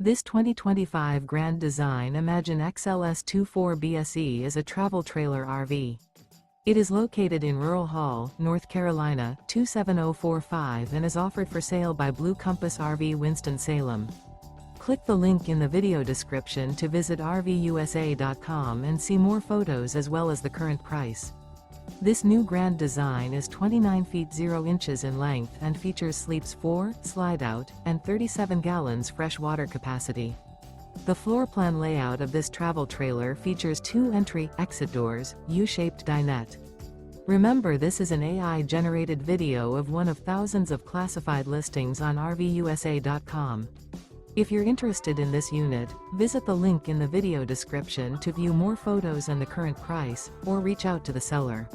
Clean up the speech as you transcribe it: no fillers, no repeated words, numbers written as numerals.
This 2025 Grand Design Imagine XLS 24BSE is a travel trailer RV. It is located in Rural Hall, North Carolina, 27045 and is offered for sale by Blue Compass RV Winston, Salem. Click the link in the video description to visit RVUSA.com and see more photos as well as the current price. This new Grand Design is 29 feet 0 inches in length and features sleeps 4, Slideout, and 37 gallons fresh water capacity. The floor plan layout of this travel trailer features 2 entry-exit doors, U-shaped dinette. Remember, this is an AI-generated video of one of thousands of classified listings on RVUSA.com. If you're interested in this unit, visit the link in the video description to view more photos and the current price, or reach out to the seller.